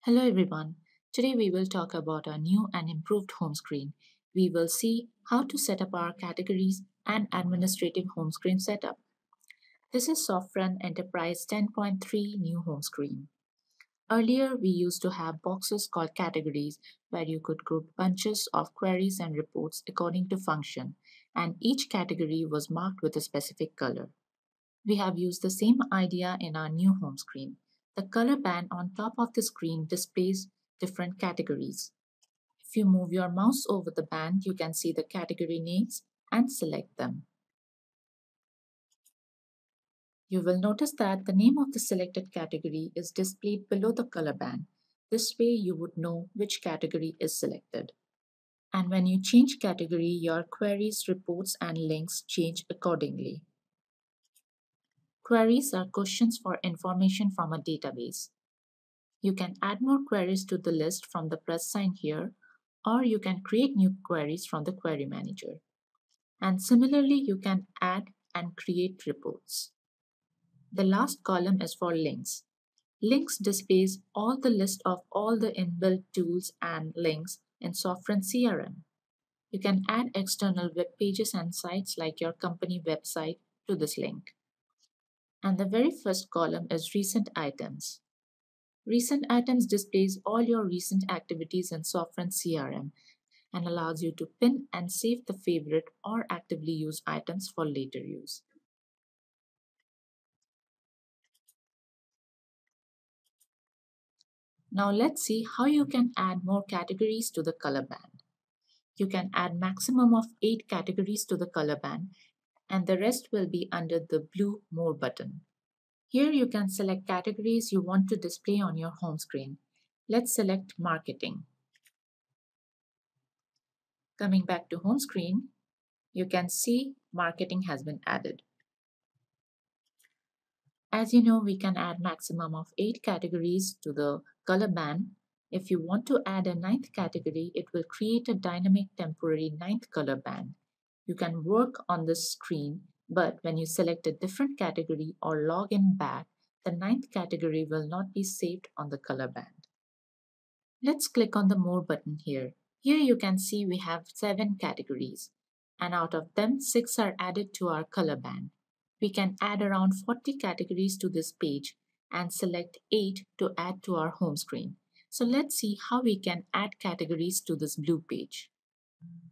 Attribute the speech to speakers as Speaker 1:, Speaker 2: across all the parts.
Speaker 1: Hello everyone. Today we will talk about our new and improved home screen. We will see how to set up our categories and administrative home screen setup. This is Soffront Enterprise 10.3 new home screen. Earlier we used to have boxes called categories where you could group bunches of queries and reports according to function, and each category was marked with a specific color. We have used the same idea in our new home screen. The color band on top of the screen displays different categories. If you move your mouse over the band, you can see the category names and select them. You will notice that the name of the selected category is displayed below the color band. This way you would know which category is selected. And when you change category, your queries, reports, and links change accordingly. Queries are questions for information from a database. You can add more queries to the list from the plus sign here, or you can create new queries from the query manager. And similarly, you can add and create reports. The last column is for links. Links displays all the list of all the inbuilt tools and links in Soffront CRM. You can add external web pages and sites like your company website to this link. And the very first column is recent items. Recent items displays all your recent activities in Soffront CRM and allows you to pin and save the favorite or actively used items for later use. Now let's see how you can add more categories to the color band. You can add maximum of 8 categories to the color band, and the rest will be under the blue More button. Here you can select categories you want to display on your home screen. Let's select Marketing. Coming back to home screen, you can see Marketing has been added. As you know, we can add maximum of 8 categories to the color band. If you want to add a ninth category, it will create a dynamic temporary ninth color band. You can work on this screen, but when you select a different category or log in back, the ninth category will not be saved on the color band. Let's click on the More button here. Here you can see we have 7 categories, and out of them, 6 are added to our color band. We can add around 40 categories to this page and select 8 to add to our home screen. So let's see how we can add categories to this blue page.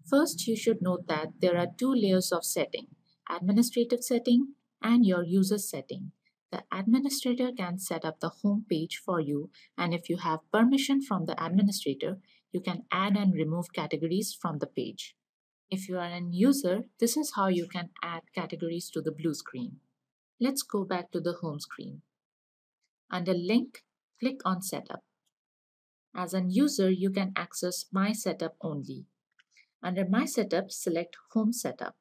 Speaker 1: First, you should note that there are 2 layers of setting: administrative setting and your user setting. The administrator can set up the home page for you, and if you have permission from the administrator, you can add and remove categories from the page. If you are an user, this is how you can add categories to the blue screen. Let's go back to the home screen. Under Link, click on Setup. As an user, you can access My Setup only. Under My Setup, select Home Setup.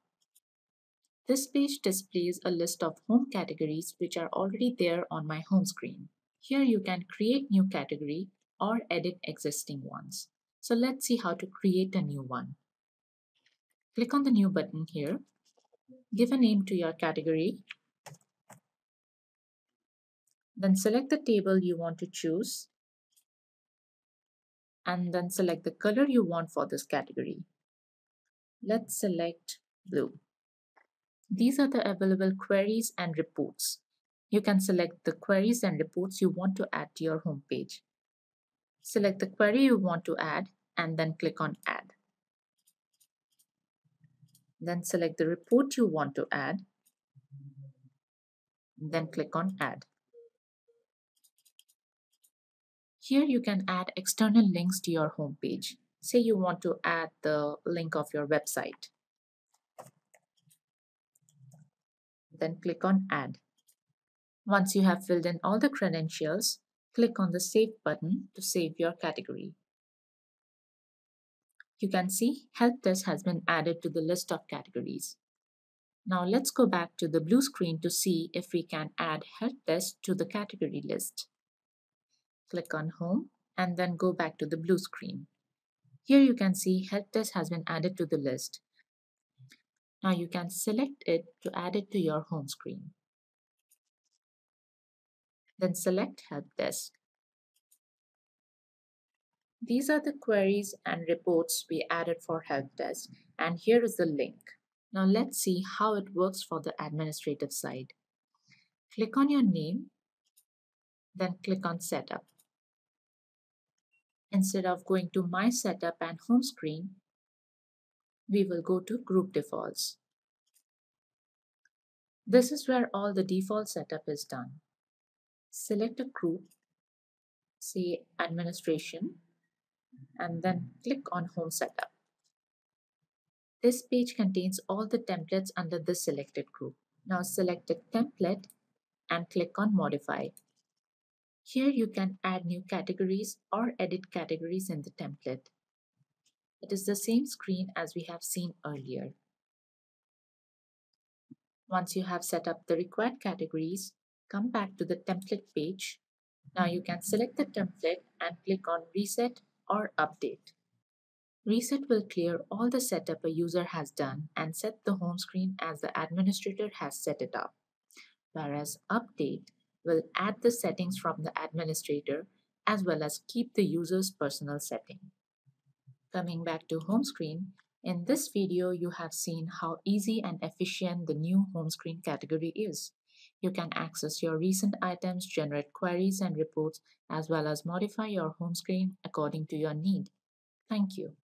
Speaker 1: This page displays a list of home categories which are already there on my home screen. Here you can create new category or edit existing ones. So let's see how to create a new one. Click on the New button here. Give a name to your category. Then select the table you want to choose. And then select the color you want for this category. Let's select blue. These are the available queries and reports. You can select the queries and reports you want to add to your home page. Select the query you want to add and then click on Add. Then select the report you want to add, then click on Add. Here you can add external links to your home page. Say you want to add the link of your website. Then click on Add. Once you have filled in all the credentials, click on the Save button to save your category. You can see Help Desk has been added to the list of categories. Now let's go back to the blue screen to see if we can add Help Desk to the category list. Click on Home and then go back to the blue screen. Here you can see Help Desk has been added to the list. Now you can select it to add it to your home screen. Then select Help Desk. These are the queries and reports we added for help desk, and here is the link. Now let's see how it works for the administrative side. Click on your name, then click on Setup. Instead of going to My Setup and Home Screen, we will go to Group Defaults. This is where all the default setup is done. Select a group, say Administration, and then click on Home Setup. This page contains all the templates under the selected group. Now select a template and click on Modify. Here you can add new categories or edit categories in the template. It is the same screen as we have seen earlier. Once you have set up the required categories, come back to the template page. Now you can select the template and click on Reset or Update. Reset will clear all the setup a user has done and set the home screen as the administrator has set it up, whereas Update will add the settings from the administrator as well as keep the user's personal setting. Coming back to home screen, in this video you have seen how easy and efficient the new home screen category is. You can access your recent items, generate queries and reports, as well as modify your home screen according to your need. Thank you.